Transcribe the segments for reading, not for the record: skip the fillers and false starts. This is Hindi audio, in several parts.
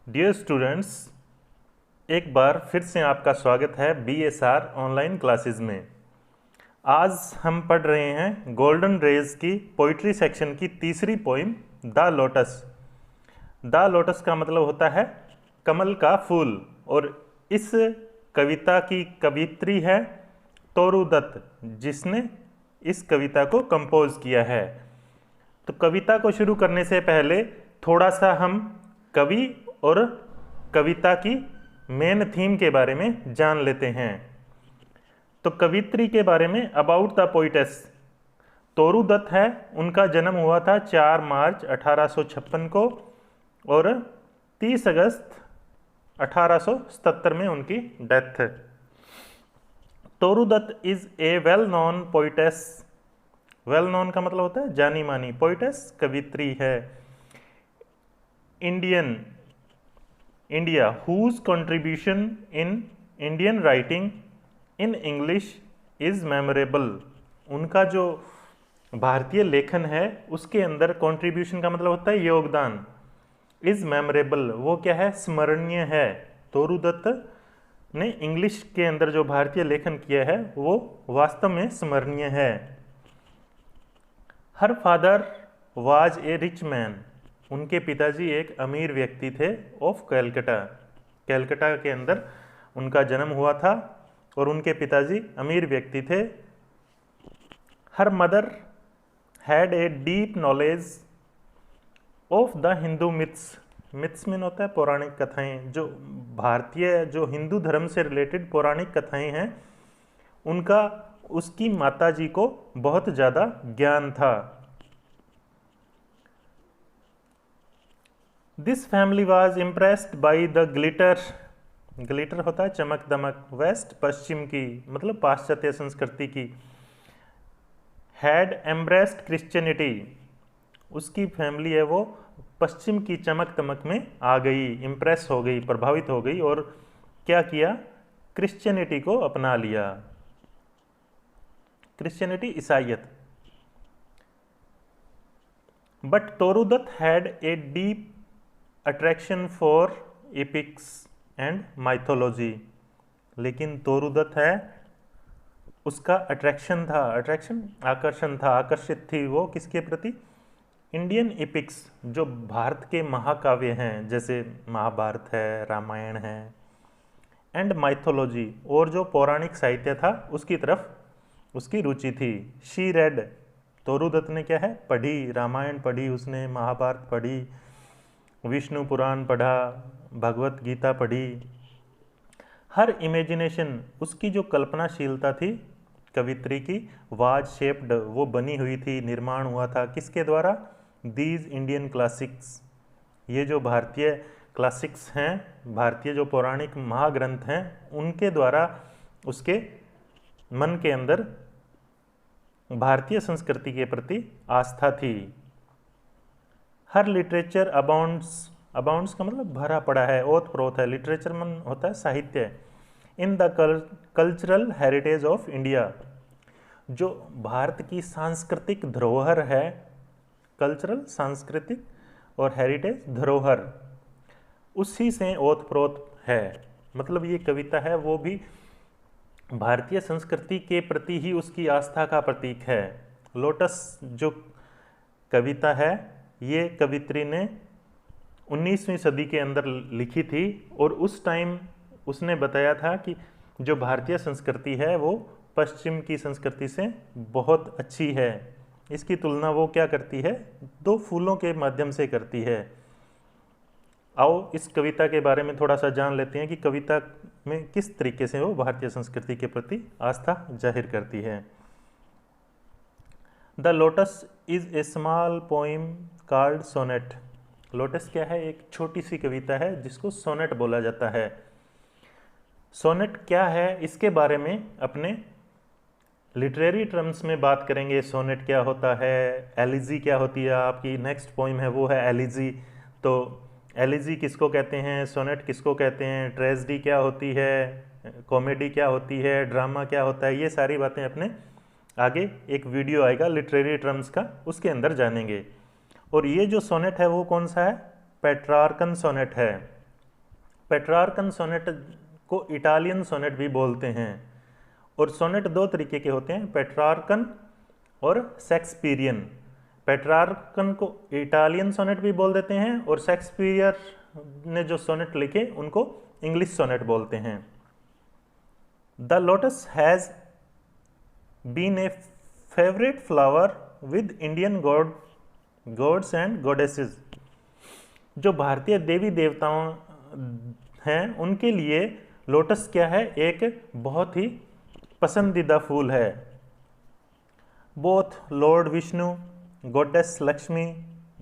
डियर स्टूडेंट्स, एक बार फिर से आपका स्वागत है बीएसआर ऑनलाइन क्लासेस में। आज हम पढ़ रहे हैं गोल्डन रेज की पोइट्री सेक्शन की तीसरी poem the lotus. The lotus का मतलब होता है कमल का फूल, और इस कविता की कवित्री है तोरू दत्त, जिसने इस कविता को कंपोज किया है। तो कविता को शुरू करने से पहले थोड़ा सा हम कवि और कविता की मेन थीम के बारे में जान लेते हैं। तो कवित्री के बारे में अबाउट द पोइटेस तोरू दत्त है। उनका जन्म हुआ था 4 मार्च 1856 को और 30 अगस्त 1877 में उनकी डेथ है। Toru Dutt is a well known poetess. Well known का मतलब होता है जानी मानी, पोइटेस कवित्री है। India whose contribution in Indian writing in English is memorable। उनका जो भारतीय लेखन है उसके अंदर कंट्रीब्यूशन का मतलब होता है योगदान। इज मेमोरेबल वो क्या है, स्मरणीय है। तोरू दत्त ने इंग्लिश के अंदर जो भारतीय लेखन किया है वो वास्तव में स्मरणीय है। Her father was a rich man. उनके पिताजी एक अमीर व्यक्ति थे। ऑफ कैलकटा, कैलकटा के अंदर उनका जन्म हुआ था और उनके पिताजी अमीर व्यक्ति थे। Her mother had a deep knowledge of the Hindu myths. Myths mean होता है पौराणिक कथाएं। जो भारतीय जो हिंदू धर्म से रिलेटेड पौराणिक कथाएं हैं उनका उसकी माताजी को बहुत ज़्यादा ज्ञान था। This family was impressed by the glitter. Glitter होता है चमक दमक। वेस्ट पश्चिम की मतलब पाश्चात्य संस्कृति की। Had embraced Christianity. उसकी फैमिली है वो पश्चिम की चमक दमक में आ गई, इम्प्रेस हो गई, प्रभावित हो गई और क्या किया, क्रिश्चियनिटी को अपना लिया। क्रिश्चियनिटी ईसाइयत। But Toru Dutt had a deep attraction for epics and mythology. लेकिन तोरू दत्त है उसका अट्रैक्शन था, अट्रैक्शन आकर्षण था, आकर्षित थी वो किसके प्रति, इंडियन एपिक्स जो भारत के महाकाव्य हैं जैसे महाभारत है, रामायण है, एंड माइथोलॉजी और जो पौराणिक साहित्य था उसकी तरफ उसकी रुचि थी। शी रेड, तोरू दत्त ने क्या है पढ़ी, रामायण पढ़ी उसने, महाभारत पढ़ी, विष्णु पुराण पढ़ा, भगवत गीता पढ़ी। हर इमेजिनेशन उसकी जो कल्पनाशीलता थी कवित्री की, वाज शेप्ड वो बनी हुई थी, निर्माण हुआ था किसके द्वारा, दीज इंडियन क्लासिक्स। ये जो भारतीय क्लासिक्स हैं, भारतीय जो पौराणिक महाग्रंथ हैं उनके द्वारा उसके मन के अंदर भारतीय संस्कृति के प्रति आस्था थी। हर लिटरेचर अबाउंड्स, अबाउंड्स का मतलब भरा पड़ा है, ओत प्रोत है। लिटरेचर मन होता है साहित्य। In the cultural heritage of India, जो भारत की सांस्कृतिक धरोहर है, कल्चरल सांस्कृतिक और हेरिटेज धरोहर, उसी से ओत प्रोत है। मतलब ये कविता है वो भी भारतीय संस्कृति के प्रति ही उसकी आस्था का प्रतीक है। लोटस जो कविता है ये कवित्री ने 19वीं सदी के अंदर लिखी थी और उस टाइम उसने बताया था कि जो भारतीय संस्कृति है वो पश्चिम की संस्कृति से बहुत अच्छी है। इसकी तुलना वो क्या करती है, 2 फूलों के माध्यम से करती है। आओ इस कविता के बारे में थोड़ा सा जान लेते हैं कि कविता में किस तरीके से वो भारतीय संस्कृति के प्रति आस्था जाहिर करती है। The lotus is a small poem called sonnet. Lotus क्या है, एक छोटी सी कविता है जिसको सोनेट बोला जाता है। सोनेट क्या है इसके बारे में अपने लिटरेरी टर्म्स में बात करेंगे। सोनेट क्या होता है, एलिजी क्या होती है, आपकी नेक्स्ट पोइम है वो है एलिजी। तो एलिजी किसको कहते हैं, सोनेट किसको कहते हैं, ट्रेजेडी क्या होती है, कॉमेडी क्या होती है, ड्रामा क्या होता है, ये सारी बातें अपने आगे एक वीडियो आएगा लिटरेरी टर्म्स का, उसके अंदर जानेंगे। और ये जो सोनेट है वो कौन सा है, पेट्रार्कन सोनेट है। पेट्रार्कन सोनेट को इटालियन सोनेट भी बोलते हैं। और सोनेट दो तरीके के होते हैं, पेट्रार्कन और शेक्सपियरियन। पेट्रार्कन को इटालियन सोनेट भी बोल देते हैं और शेक्सपियर ने जो सोनेट लिखे उनको इंग्लिश सोनेट बोलते हैं। The lotus has been a favourite flower with Indian gods and goddesses. जो भारतीय देवी देवताओं हैं उनके लिए लोटस क्या है, एक बहुत ही पसंदीदा फूल है। Both Lord Vishnu, goddess Lakshmi,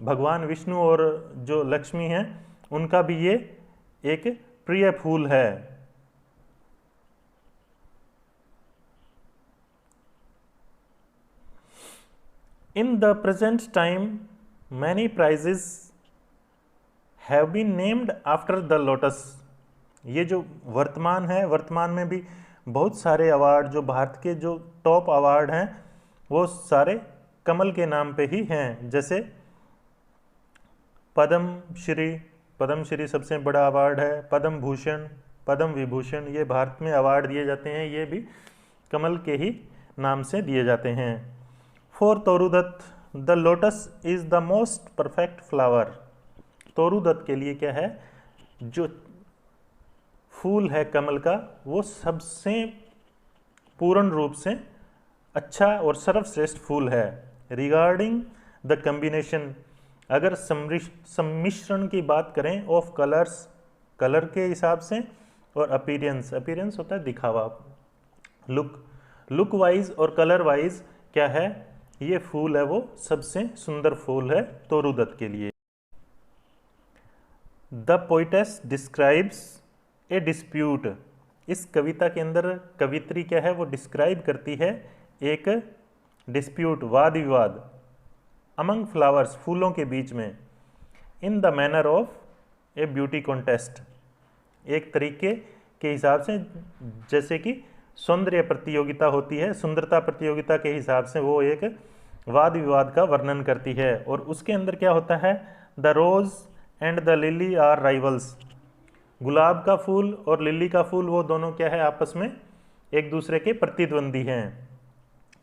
भगवान विष्णु और जो लक्ष्मी हैं उनका भी ये एक प्रिय फूल है। In the present time many prizes have been named after the lotus. ये जो वर्तमान है, वर्तमान में भी बहुत सारे अवार्ड, जो भारत के जो टॉप अवार्ड हैं वो सारे कमल के नाम पे ही हैं। जैसे पद्मश्री सबसे बड़ा अवार्ड है, पद्म भूषण, पद्म विभूषण, ये भारत में अवार्ड दिए जाते हैं, ये भी कमल के ही नाम से दिए जाते हैं। For तोरुदत्त the lotus is the most perfect flower. तोरुदत्त के लिए क्या है, जो फूल है कमल का वो सबसे पूर्ण रूप से अच्छा और सर्वश्रेष्ठ फूल है। रिगार्डिंग द कम्बिनेशन, अगर सम्मिश्रण की बात करें ऑफ कलर्स, कलर के हिसाब से, और अपीयरेंस, अपीयरेंस होता है दिखावा, लुक वाइज और कलर वाइज क्या है, ये फूल है वो सबसे सुंदर फूल है तोरुदत्त के लिए। The poetess describes a dispute. इस कविता के अंदर कवित्री क्या है वो डिस्क्राइब करती है एक डिस्प्यूट, वाद विवाद, अमंग फ्लावर्स, फूलों के बीच में, in the manner of A beauty contest, एक तरीके के हिसाब से जैसे कि सौंदर्य प्रतियोगिता होती है, सुंदरता प्रतियोगिता के हिसाब से वो एक वाद विवाद का वर्णन करती है। और उसके अंदर क्या होता है, the rose and the lily are rivals. गुलाब का फूल और लिली का फूल वो दोनों क्या है, आपस में एक दूसरे के प्रतिद्वंदी हैं।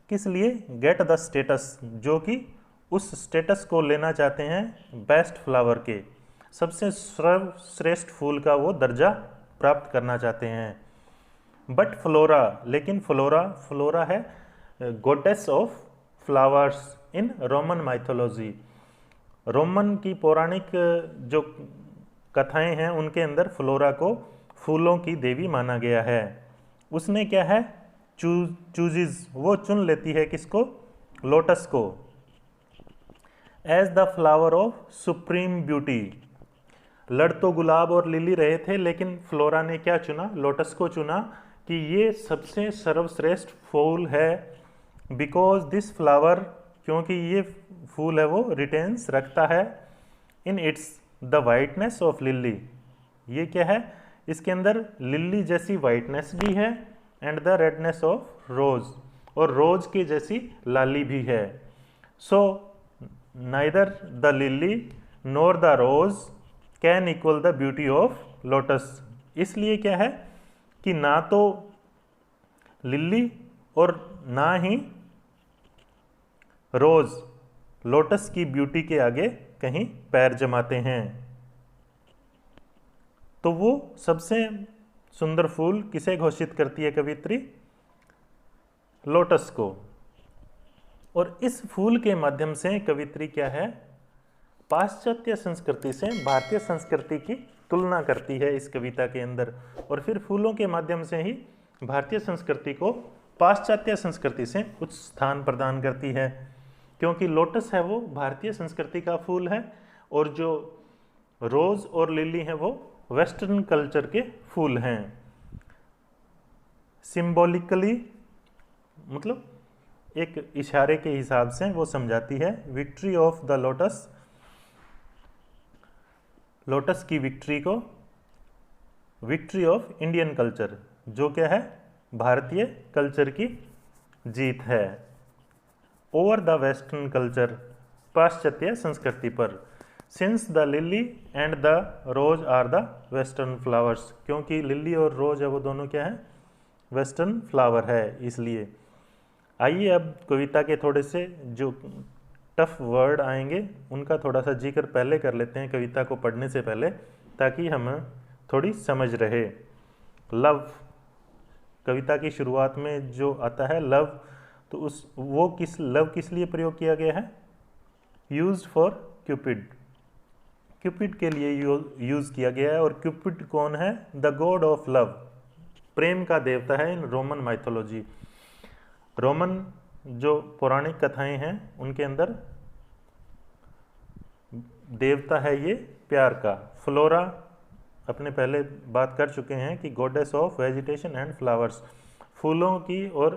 किस लिए, गेट द स्टेटस, जो कि उस स्टेटस को लेना चाहते हैं बेस्ट फ्लावर के, सबसे सर्वश्रेष्ठ फूल का वो दर्जा प्राप्त करना चाहते हैं। बट फ्लोरा, लेकिन फ्लोरा है goddess of flowers in Roman mythology. Roman की पौराणिक जो कथाएं हैं उनके अंदर फ्लोरा को फूलों की देवी माना गया है। उसने क्या है, चूजेज, वो चुन लेती है किसको, लोटस को, as the flower of supreme beauty. लड़ तो गुलाब और लिली रहे थे, लेकिन फ्लोरा ने क्या चुना, लोटस को चुना कि ये सबसे सर्वश्रेष्ठ फूल है। बिकॉज दिस फ्लावर, क्योंकि ये फूल है वो रिटेन्स रखता है in its the whiteness of lily. ये क्या है, इसके अंदर लिली जैसी वाइटनेस भी है and the redness of rose, और रोज की जैसी लाली भी है। So neither the lily nor the rose can equal the beauty of lotus. इसलिए क्या है कि ना तो लिली और ना ही रोज लोटस की ब्यूटी के आगे कहीं पैर जमाते हैं। तो वो सबसे सुंदर फूल किसे घोषित करती है कवित्री, लोटस को। और इस फूल के माध्यम से कवित्री क्या है, पाश्चात्य संस्कृति से भारतीय संस्कृति की तुलना करती है इस कविता के अंदर, और फिर फूलों के माध्यम से ही भारतीय संस्कृति को पाश्चात्य संस्कृति से उच्च स्थान प्रदान करती है। क्योंकि लोटस है वो भारतीय संस्कृति का फूल है, और जो रोज और लिली है वो वेस्टर्न कल्चर के फूल हैं। सिंबॉलिकली, मतलब एक इशारे के हिसाब से वो समझाती है victory of the lotus, lotus की विक्ट्री को, विक्ट्री ऑफ इंडियन कल्चर, जो क्या है, भारतीय कल्चर की जीत है ओवर द वेस्टर्न कल्चर, पाश्चात्य संस्कृति पर। Since the lily and the rose are the western flowers, क्योंकि लिली और रोज है वो दोनों क्या है, वेस्टर्न फ्लावर है इसलिए। आइए अब कविता के थोड़े से जो टफ वर्ड आएंगे उनका थोड़ा सा जिक्र पहले कर लेते हैं कविता को पढ़ने से पहले, ताकि हमें थोड़ी समझ रहे। लव, कविता की शुरुआत में जो आता है लव, तो उस वो लव किस लिए प्रयोग किया गया है, यूज्ड फॉर क्यूपिड, क्यूपिड के लिए यूज किया गया है। और क्यूपिड कौन है, द गॉड ऑफ लव, प्रेम का देवता है इन रोमन माइथोलॉजी। रोमन जो पौराणिक कथाएं हैं उनके अंदर देवता है ये प्यार का। फ्लोरा अपने पहले बात कर चुके हैं कि goddess of vegetation and flowers, फूलों की और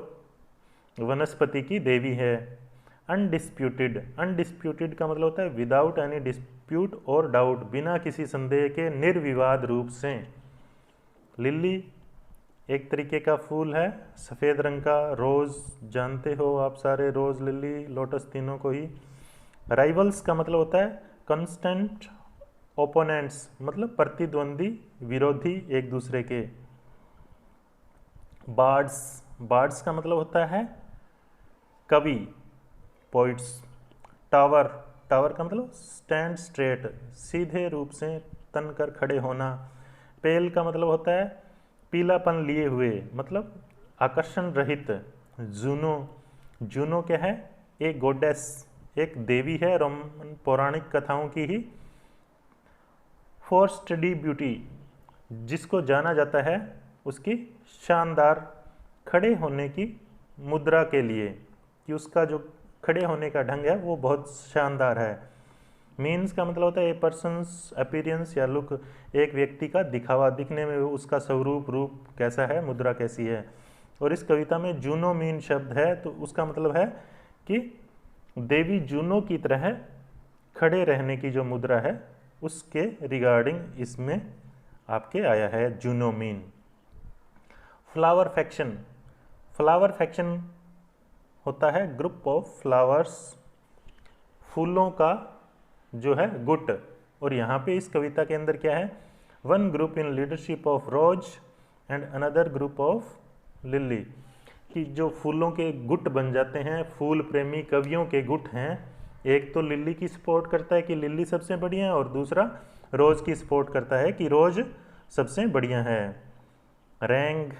वनस्पति की देवी है। अनडिस्प्यूटेड, अनडिस्प्यूटेड का मतलब होता है विदाउट एनी डिस्प्यूट और डाउट, बिना किसी संदेह के निर्विवाद रूप से। लिली एक तरीके का फूल है सफ़ेद रंग का, रोज़ जानते हो आप सारे, रोज़, लिली, लोटस तीनों को ही। राइवल्स का मतलब होता है कंस्टेंट ओपोनेंट्स, मतलब प्रतिद्वंदी, विरोधी एक दूसरे के। बार्ड्स, बार्ड्स का मतलब होता है कवि, पोइट्स। टावर, टावर का मतलब स्टैंड स्ट्रेट, सीधे रूप से तन कर खड़े होना। पेल का मतलब होता है पीलापन लिए हुए, मतलब आकर्षण रहित। जूनो, जूनो क्या है, एक गॉडेस, एक देवी है रोमन पौराणिक कथाओं की ही। फॉर स्टडी ब्यूटी, जिसको जाना जाता है उसकी शानदार खड़े होने की मुद्रा के लिए, कि उसका जो खड़े होने का ढंग है वो बहुत शानदार है। मीन्स का मतलब होता है ए पर्सन्स अपीयरेंस या लुक, एक व्यक्ति का दिखावा, दिखने में उसका स्वरूप, रूप कैसा है, मुद्रा कैसी है। और इस कविता में जूनो मीन शब्द है, तो उसका मतलब है कि देवी जूनो की तरह खड़े रहने की जो मुद्रा है उसके रिगार्डिंग इसमें आपके आया है जूनो मीन। फ्लावर फैक्शन, फ्लावर फैक्शन होता है ग्रुप ऑफ फ्लावर्स, फूलों का जो है गुट। और यहाँ पे इस कविता के अंदर क्या है, one group in leadership of rose and another group of lily, कि जो फूलों के गुट बन जाते हैं, फूल प्रेमी कवियों के गुट हैं। एक तो लिली की सपोर्ट करता है कि लिली सबसे बढ़िया है, और दूसरा रोज की सपोर्ट करता है कि रोज सबसे बढ़िया है। रैंग,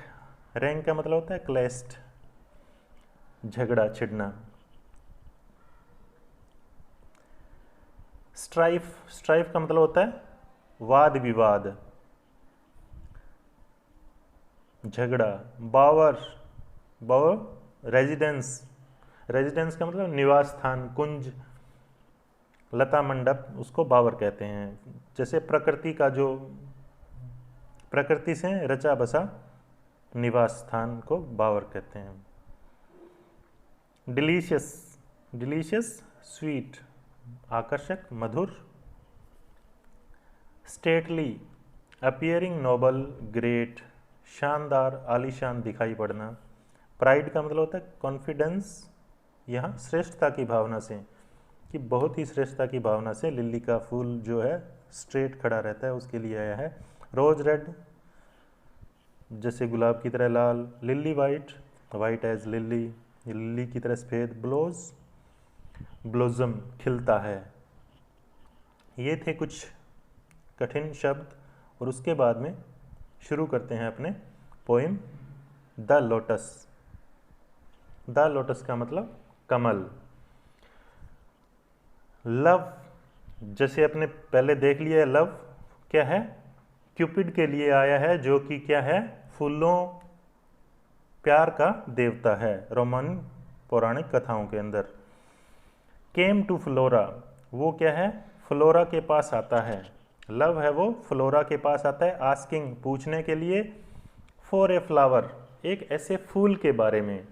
रैंग का मतलब होता है क्लेस्ट, झगड़ा छिड़ना। स्ट्राइफ, स्ट्राइफ का मतलब होता है वाद विवाद, झगड़ा। बावर, बावर रेजिडेंस, रेजिडेंस का मतलब निवास स्थान, कुंज, लता मंडप, उसको बावर कहते हैं। जैसे प्रकृति का जो, प्रकृति से रचा बसा निवास स्थान को बावर कहते हैं। डिलीशियस, डिलीशियस स्वीट, आकर्षक, मधुर। स्टेटली, अपीयरिंग नोबल, ग्रेट, शानदार, आलीशान, दिखाई पड़ना। प्राइड का मतलब होता है कॉन्फिडेंस, यहाँ श्रेष्ठता की भावना से, कि बहुत ही श्रेष्ठता की भावना से लिली का फूल जो है स्ट्रेट खड़ा रहता है, उसके लिए आया है। रोज रेड, जैसे गुलाब की तरह लाल। Lily white, white as lily, lily की तरह सफ़ेद। ब्लोज, ब्लोजम, खिलता है। ये थे कुछ कठिन शब्द, और उसके बाद में शुरू करते हैं अपने poem the lotus. The lotus का मतलब कमल। लव, जैसे अपने पहले देख लिया, लव क्या है, क्यूपिड के लिए आया है, जो कि क्या है, फूलों, प्यार का देवता है रोमन पौराणिक कथाओं के अंदर। केम टू फ्लोरा, वो क्या है, फ्लोरा के पास आता है। लव है वो फ्लोरा के पास आता है, आस्किंग, पूछने के लिए, फॉर ए फ्लावर, एक ऐसे फूल के बारे में।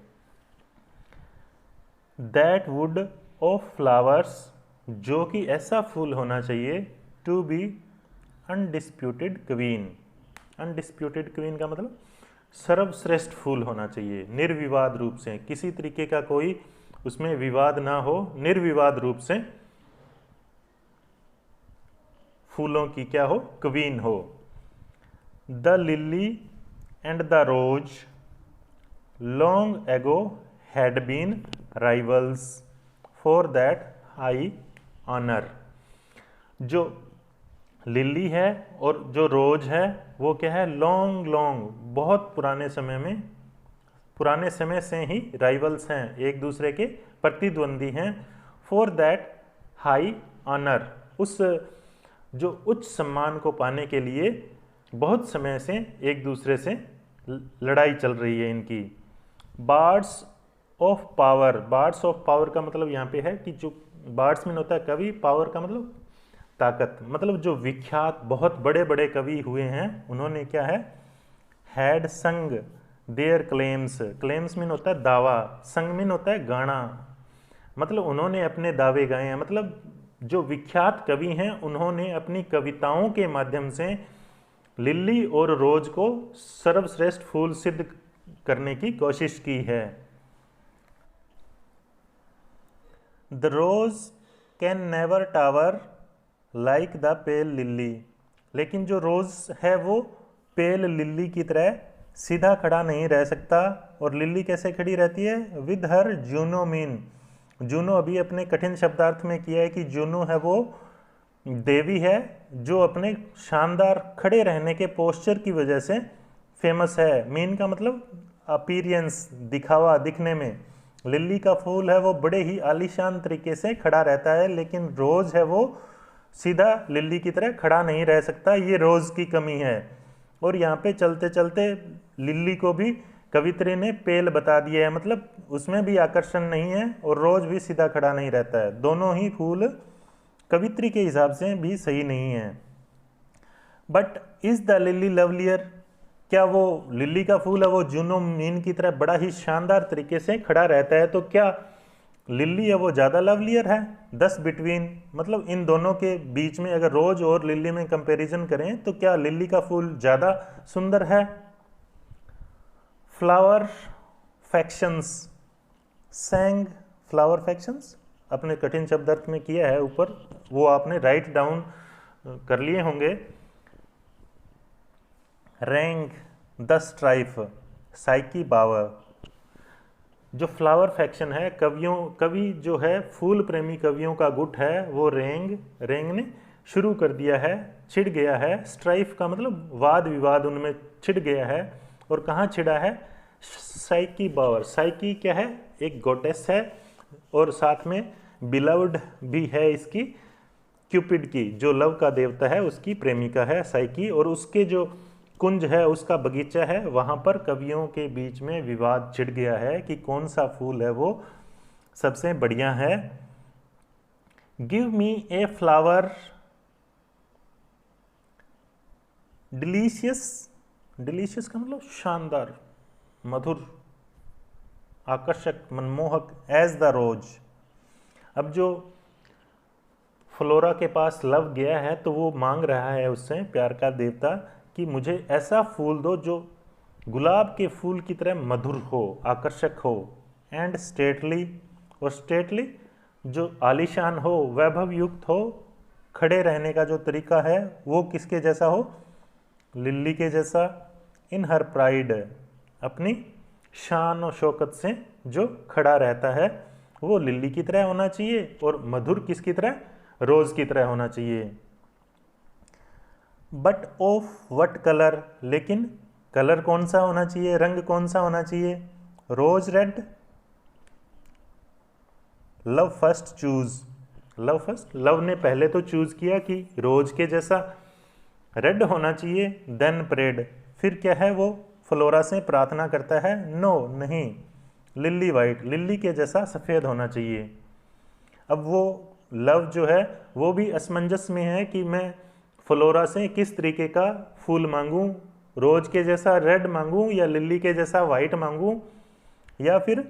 दैट वुड ऑफ फ्लावर्स, जो कि ऐसा फूल होना चाहिए, to be undisputed queen. Undisputed queen का मतलब सर्वश्रेष्ठ फूल होना चाहिए, निर्विवाद रूप से, किसी तरीके का कोई उसमें विवाद ना हो, निर्विवाद रूप से फूलों की क्या हो, क्वीन हो। The lily and the rose long ago had been rivals for that high honour. जो लिली है और जो रोज है वो क्या है, लॉन्ग लॉन्ग, बहुत पुराने समय से ही राइवल्स हैं, एक दूसरे के प्रतिद्वंदी हैं। फॉर दैट हाई ऑनर, उस जो उच्च सम्मान को पाने के लिए बहुत समय से एक दूसरे से लड़ाई चल रही है इनकी। Birds of power, birds of power का मतलब यहाँ पे है कि जो बार्ड्समैन होता है कवि, पावर का मतलब ताकत, मतलब जो विख्यात बहुत बड़े बड़े कवि हुए हैं उन्होंने क्या है, हैड संग देयर क्लेम्स, क्लेम्स मीन होता है दावा, संग मीन होता है गाना, मतलब उन्होंने अपने दावे गाए हैं। मतलब जो विख्यात कवि हैं उन्होंने अपनी कविताओं के माध्यम से लिली और रोज को सर्वश्रेष्ठ फूल सिद्ध करने की कोशिश की है। The rose can never tower like the pale lily, लेकिन जो रोज है वो पेल लिली की तरह सीधा खड़ा नहीं रह सकता। और लिली कैसे खड़ी रहती है, with her Juno mean, Juno अभी अपने कठिन शब्दार्थ में किया है कि जूनो है वो देवी है जो अपने शानदार खड़े रहने के पोस्चर की वजह से फेमस है। मीन का मतलब अपीरियंस, दिखावा, दिखने में। लिली का फूल है वो बड़े ही आलीशान तरीके से खड़ा रहता है, लेकिन रोज है वो सीधा लिली की तरह खड़ा नहीं रह सकता, ये रोज की कमी है। और यहाँ पे चलते चलते लिली को भी कवित्री ने पेल बता दिया है, मतलब उसमें भी आकर्षण नहीं है और रोज भी सीधा खड़ा नहीं रहता है। दोनों ही फूल कवित्री के हिसाब से भी सही नहीं है। But is the lily lovelier, क्या वो लिली का फूल है वो जूनो मीन की तरह बड़ा ही शानदार तरीके से खड़ा रहता है, तो क्या लिली है वो ज़्यादा लवलियर है। दस बिटवीन, मतलब इन दोनों के बीच में अगर रोज और लिली में कंपैरिजन करें तो क्या लिली का फूल ज़्यादा सुंदर है। फ्लावर फैक्शंस, सैंग फ्लावर फैक्शंस, अपने कठिन शब्द अर्थ में किया है ऊपर, वो आपने राइट डाउन कर लिए होंगे। रैंग द स्ट्राइफ, साइकी बावर। जो फ्लावर फैक्शन है, कवि जो है फूल प्रेमी कवियों का गुट है वो रेंग ने शुरू कर दिया है, छिड़ गया है। स्ट्राइफ का मतलब वाद विवाद उनमें छिड़ गया है। और कहाँ छिड़ा है, साइकी बावर। साइकी क्या है, एक गॉडेस है और साथ में बिलव्ड भी है इसकी, क्यूपिड की, जो लव का देवता है उसकी प्रेमिका है साइकी। और उसके जो कुंज है, उसका बगीचा है, वहाँ पर कवियों के बीच में विवाद छिड़ गया है कि कौन सा फूल है वो सबसे बढ़िया है। Give me a flower delicious, delicious का मतलब शानदार, मधुर, आकर्षक, मनमोहक, एज द रोज। अब जो फ्लोरा के पास लव गया है तो वो मांग रहा है उससे, प्यार का देवता, कि मुझे ऐसा फूल दो जो गुलाब के फूल की तरह मधुर हो, आकर्षक हो। एंड स्टेटली, और स्टेटली जो आलीशान हो, वैभव युक्त हो, खड़े रहने का जो तरीका है वो किसके जैसा हो, लिली के जैसा। इन हर प्राइड, अपनी शान और शौकत से जो खड़ा रहता है वो लिली की तरह होना चाहिए। और मधुर किसकी तरह, रोज की तरह होना चाहिए। बट ऑफ वट कलर, लेकिन कलर कौन सा होना चाहिए, रंग कौन सा होना चाहिए। Rose red, love first choose, love first, love ने पहले तो चूज किया कि रोज के जैसा रेड होना चाहिए। देन प्रेड, फिर क्या है वो फ्लोरा से प्रार्थना करता है, नो नहीं, लिली वाइट, लिली के जैसा सफ़ेद होना चाहिए। अब वो लव जो है वो भी असमंजस में है कि मैं फ्लोरा से किस तरीके का फूल मांगूं, रोज के जैसा रेड मांगूं या लिली के जैसा वाइट मांगूं, या फिर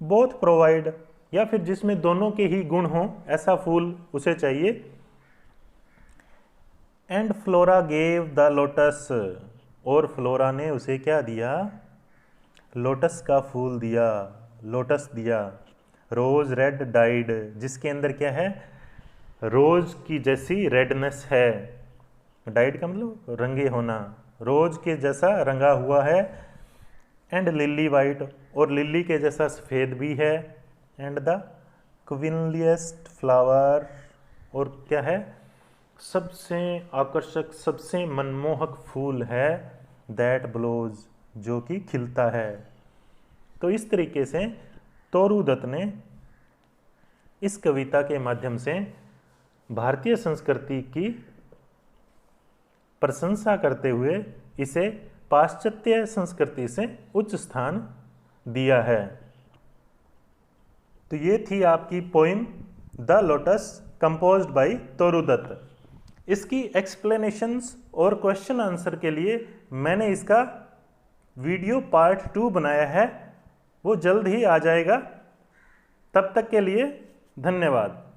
बोथ प्रोवाइड, या फिर जिसमें दोनों के ही गुण हों ऐसा फूल उसे चाहिए। And flora gave the lotus, और फ्लोरा ने उसे क्या दिया, लोटस का फूल दिया, लोटस दिया। रोज रेड डाइड, जिसके अंदर क्या है, रोज की जैसी रेडनेस है, डाइड का मतलब रंगे होना, रोज के जैसा रंगा हुआ है, एंड लिली वाइट, और लिली के जैसा सफ़ेद भी है, एंड द क्विनलिएस्ट फ्लावर, और क्या है, सबसे आकर्षक सबसे मनमोहक फूल है, दैट ब्लोज, जो कि खिलता है। तो इस तरीके से तोरू दत्त ने इस कविता के माध्यम से भारतीय संस्कृति की प्रशंसा करते हुए इसे पाश्चात्य संस्कृति से उच्च स्थान दिया है। तो ये थी आपकी poem the lotus composed by Toru Dutt. इसकी एक्सप्लेनेशंस और क्वेश्चन आंसर के लिए मैंने इसका वीडियो पार्ट 2 बनाया है, वो जल्द ही आ जाएगा। तब तक के लिए धन्यवाद।